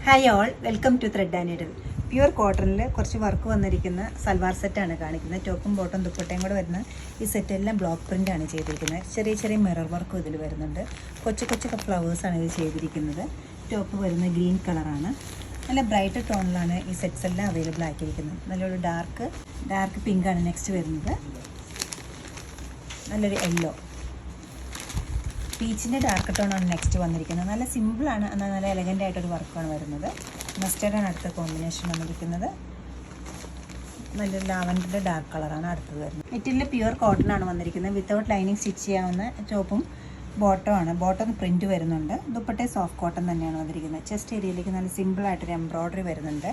Hi all, welcome to thread and needle. Pure കോട്ടണിൽ കുറച്ച് work വന്നിരിക്കുന്ന സൽവാർ സെറ്റാണ് കാണിക്കുന്നത്. ടോപ്പും ബോട്ടും ദുപ്പട്ടയും കൂടെ വരുന്ന ഈ സെറ്റ് എല്ലാം ബ്ലോക്ക് പ്രിൻ്റാണ് ചെയ്തിരിക്കുന്നത്. ചെറിയ ചെറിയ മിറർ വർക്കും ഇതിൽ വരുന്നുണ്ട്. കൊച്ചു കൊച്ചു ഫ്ലവേഴ്സാണ് ഇത് ചെയ്തിരിക്കുന്നത്. ടോപ്പ് വരുന്ന ഗ്രീൻ കളറാണ്. നല്ല ബ്രൈറ്റ് ടോണിലാണ് ഈ സെറ്റ്സ് എല്ലാം അവൈലബിൾ ആക്കിയിരിക്കുന്നത്. നല്ലൊരു ഡാർക്ക് പിങ്കാണ് നെക്സ്റ്റ് വരുന്നത്. നല്ലൊരു യെല്ലോ, പീച്ചിൻ്റെ ഡാർക്ക് ടോണാണ് നെക്സ്റ്റ് വന്നിരിക്കുന്നത്. നല്ല സിമ്പിളാണ്, എന്നാൽ നല്ല എലഗൻ്റ് ആയിട്ടൊരു വർക്കാണ് വരുന്നത്. മസ്റ്റേർഡാണ് അടുത്ത കോമ്പിനേഷൻ വന്നിരിക്കുന്നത്. നല്ലൊരു ലാവൻഡറിൻ്റെ ഡാർക്ക് കളറാണ് അടുത്തത് വരുന്നത്. മെറ്റീരിയൽ പ്യുവർ കോട്ടൺ ആണ് വന്നിരിക്കുന്നത്. വിത്തൗട്ട് ലൈനിങ് സ്റ്റിച്ച് ചെയ്യാവുന്ന ടോപ്പും ബോട്ടമാണ്. ബോട്ടം പ്രിൻറ്റ് വരുന്നുണ്ട്. ദുപ്പട്ട സോഫ്റ്റ് കോട്ടൺ തന്നെയാണ് വന്നിരിക്കുന്നത്. ചെസ്റ്റ് ഏരിയയിലേക്ക് നല്ല സിമ്പിളായിട്ടൊരു എംബ്രോയ്ഡറി വരുന്നുണ്ട്.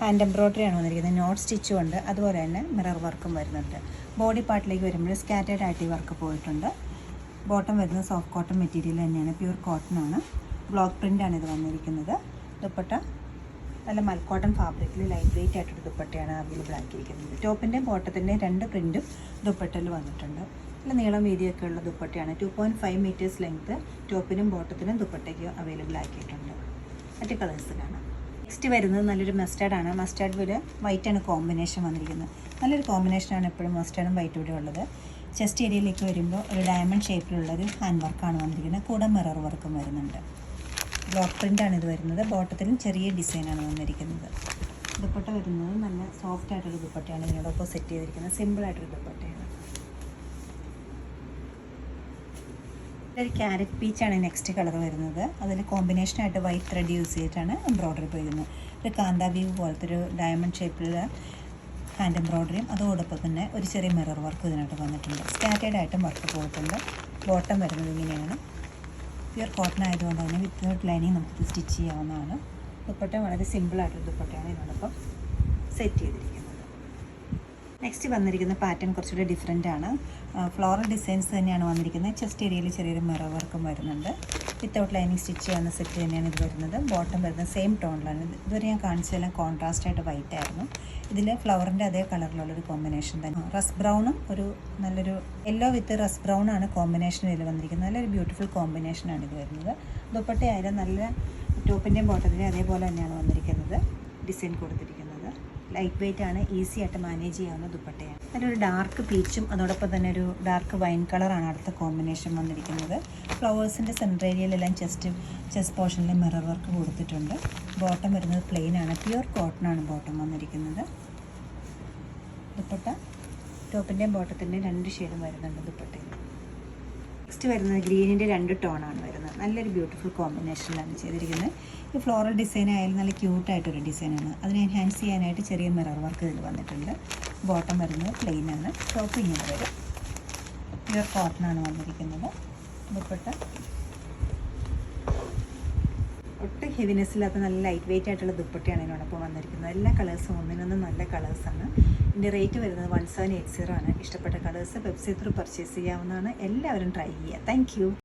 ഹാൻഡ് എംബ്രോയ്ഡറി ആണ് വന്നിരിക്കുന്നത്. നോട്ട് സ്റ്റിച്ചും ഉണ്ട്, അതുപോലെ തന്നെ മിറർ വർക്കും വരുന്നുണ്ട്. ബോഡി പാർട്ടിലേക്ക് വരുമ്പോൾ സ്കാറ്റേഡ് ആയിട്ട് ഈ വർക്ക് പോയിട്ടുണ്ട്. ബോട്ടം വരുന്നത് സോഫ്റ്റ് കോട്ടൺ മെറ്റീരിയൽ തന്നെയാണ്, പ്യുവർ കോട്ടൺ ആണ്. ബ്ലോക്ക് പ്രിൻ്റാണ് ഇത് വന്നിരിക്കുന്നത്. ദുപ്പട്ട നല്ല മൽക്കോട്ടൺ ഫാബ്രിക്കിൽ ലൈറ്റ് വെയിറ്റ് ആയിട്ടൊരു ദുപ്പട്ടയാണ് അവൈലബിൾ ആക്കിയിരിക്കുന്നത്. ടോപ്പിൻ്റെ ബോട്ടത്തിൻ്റെ രണ്ട് പ്രിൻറ്റും ദുപ്പട്ടയിൽ വന്നിട്ടുണ്ട്. നല്ല നീളം വീതിയൊക്കെ ഉള്ള ദുപ്പട്ടയാണ്. 2.5 മീറ്റേഴ്സ് ലെങ്ത്ത് ടോപ്പിനും ബോട്ടത്തിനും ദുപ്പട്ടയ്ക്കും അവൈലബിൾ ആക്കിയിട്ടുണ്ട്. മറ്റ് കളേഴ്സ് കാണാം. നെക്സ്റ്റ് വരുന്നത് നല്ലൊരു മസ്റ്റാർഡാണ്. മസ്റ്റാർഡ് വില് വൈറ്റാണ് കോമ്പിനേഷൻ വന്നിരിക്കുന്നത്. നല്ലൊരു കോമ്പിനേഷനാണ് എപ്പോഴും മസ്റ്റാർഡും വൈറ്റും കൂടെ ഉള്ളത്. ചെസ്റ്റ് ഏരിയയിലേക്ക് വരുമ്പോൾ ഒരു ഡയമണ്ട് ഷേപ്പിലുള്ളൊരു ഹാൻഡ് വർക്കാണ് വന്നിരിക്കുന്നത്. കൂടെ മിറർ വർക്കും വരുന്നുണ്ട്. ബ്ലോക്ക് പ്രിൻ്റാണ് ഇത് വരുന്നത്. ബോട്ടത്തിലും ചെറിയ ഡിസൈനാണ് വന്നിരിക്കുന്നത്. ദുപ്പട്ട വരുന്നത് നല്ല സോഫ്റ്റ് ആയിട്ടൊരു ദുപ്പട്ടയാണ് ഇതിനോടൊപ്പം സെറ്റ് ചെയ്തിരിക്കുന്നത്. സിമ്പിളായിട്ടൊരു ദുപ്പട്ടയാണ്. ഒരു ക്യാരറ്റ് പീച്ചാണ് നെക്സ്റ്റ് കളർ വരുന്നത്. അതിൽ കോമ്പിനേഷനായിട്ട് വൈറ്റ് ത്രെഡ് യൂസ് ചെയ്തിട്ടാണ് എംബ്രോയ്ഡറി പോയിരുന്നത്. ഒരു കാന്താ വീവ് പോലത്തെ ഒരു ഡയമണ്ട് ഷേപ്പിലുള്ള ഹാൻഡ് എംബ്രോയ്ഡറിയും അതോടൊപ്പം തന്നെ ഒരു ചെറിയ മിറർ വർക്ക് ഇതിനായിട്ട് വന്നിട്ടുണ്ട്. സ്കാറ്റേഡ് ആയിട്ടും വർക്ക് പോയിട്ടുണ്ട്. ബോട്ടം വരുന്നത് ഇങ്ങനെയാണ്. പ്യുവർ കോട്ടൺ ആയതുകൊണ്ട് തന്നെ വിത്തൗട്ട് ലൈനിങ് നമുക്കിത് സ്റ്റിച്ച് ചെയ്യാവുന്നതാണ്. ദുപ്പട്ട വളരെ സിമ്പിളായിട്ടൊരു ദുപ്പട്ടയാണ് ഇതിനോടൊപ്പം സെറ്റ് ചെയ്തിരിക്കുന്നത്. നെക്സ്റ്റ് വന്നിരിക്കുന്ന പാറ്റേൺ കുറച്ചുകൂടി ഡിഫറെൻ്റ് ആണ്. ഫ്ലോറൽ ഡിസൈൻസ് തന്നെയാണ് വന്നിരിക്കുന്നത്. ചെസ്റ്റ് ഏരിയയിൽ ചെറിയൊരു മിറർ വർക്കും വരുന്നുണ്ട്. വിത്തൗട്ട് ലൈനിങ് സ്റ്റിച്ച് ചെയ്യുന്ന സെറ്റ് തന്നെയാണ് ഇത് വരുന്നത്. ബോട്ടം വരുന്നത് സെയിം ടോണിലാണ്. ഇതുവരെ ഞാൻ കാണിച്ചതെല്ലാം കോൺട്രാസ്റ്റ് ആയിട്ട് വൈറ്റ് ആയിരുന്നു. ഇതിൽ ഫ്ലവറിൻ്റെ അതേ കളറിലുള്ളൊരു കോമ്പിനേഷൻ തന്നെ. റസ് ബ്രൗണും ഒരു നല്ലൊരു യെല്ലോ വിത്ത് റസ് ബ്രൗൺ ആണ് കോമ്പിനേഷൻ ഇതിൽ വന്നിരിക്കുന്നത്. നല്ലൊരു ബ്യൂട്ടിഫുൾ കോമ്പിനേഷനാണ് ഇത് വരുന്നത്. ദുപ്പട്ടയായാലും നല്ല ടോപ്പിൻ്റെയും ബോട്ടത്തിൻ്റെയും അതേപോലെ തന്നെയാണ് വന്നിരിക്കുന്നത്. ഡിസൈൻ കൊടുത്തിരിക്കുന്നത് ലൈറ്റ് വെയിറ്റ് ആണ്, ഈസി ആയിട്ട് മാനേജ് ചെയ്യാവുന്ന ദുപ്പട്ടയാണ്. നല്ലൊരു ഡാർക്ക് പീച്ചും അതോടൊപ്പം തന്നെ ഒരു ഡാർക്ക് വൈൻ കളറാണ് അടുത്ത കോമ്പിനേഷൻ വന്നിരിക്കുന്നത്. ഫ്ലവേഴ്സിൻ്റെ സെൻറ്റർ ഏരിയയിലെല്ലാം ചെസ്റ്റ് പോർഷനിൽ മിറർ വർക്ക് കൊടുത്തിട്ടുണ്ട്. ബോട്ടം വരുന്നത് പ്ലെയിൻ ആണ്. പ്യുവർ കോട്ടൺ ആണ് ബോട്ടം വന്നിരിക്കുന്നത്. ദുപ്പട്ട ടോപ്പിൻ്റെയും ബോട്ടത്തിൻ്റെയും രണ്ട് ഷെയ്ഡും വരുന്നുണ്ട് ദുപ്പട്ടയിൽ. നെക്സ്റ്റ് വരുന്നത് ഗ്രീനിൻ്റെ രണ്ട് ടോണാണ് വരുന്നത്. നല്ലൊരു ബ്യൂട്ടിഫുൾ കോമ്പിനേഷനിലാണ് ചെയ്തിരിക്കുന്നത്. ഈ ഫ്ലോറൽ ഡിസൈൻ ആയാലും നല്ല ക്യൂട്ടായിട്ടൊരു ഡിസൈനാണ്. അതിനെ എൻഹാൻസ് ചെയ്യാനായിട്ട് ചെറിയ മിറർ വർക്ക് ഇതിൽ വന്നിട്ടുണ്ട്. ബോട്ടം വരുന്നത് പ്ലെയിൻ ആണ്. ടോപ്പ് ഇങ്ങനെ വരും. പ്യുവർ കോട്ടൺ ആണ് വന്നിരിക്കുന്നത്. ദുപ്പട്ട ഒട്ടും ഹെവിനെസ് ഇല്ലാത്ത നല്ല ലൈറ്റ് വെയിറ്റ് ആയിട്ടുള്ള ദുപ്പട്ടയാണ് ഇതിനോടൊപ്പം വന്നിരിക്കുന്നത്. എല്ലാ കളേഴ്സും ഒന്നിനൊന്നും നല്ല കളേഴ്സാണ്. ഇതിൻ്റെ റേറ്റ് വരുന്നത് 1780 ആണ്. ഇഷ്ടപ്പെട്ട കളേഴ്സ് വെബ്സൈറ്റ് ത്രൂ പർച്ചേസ് ചെയ്യാവുന്നതാണ്. എല്ലാവരും ട്രൈ ചെയ്യുക. താങ്ക്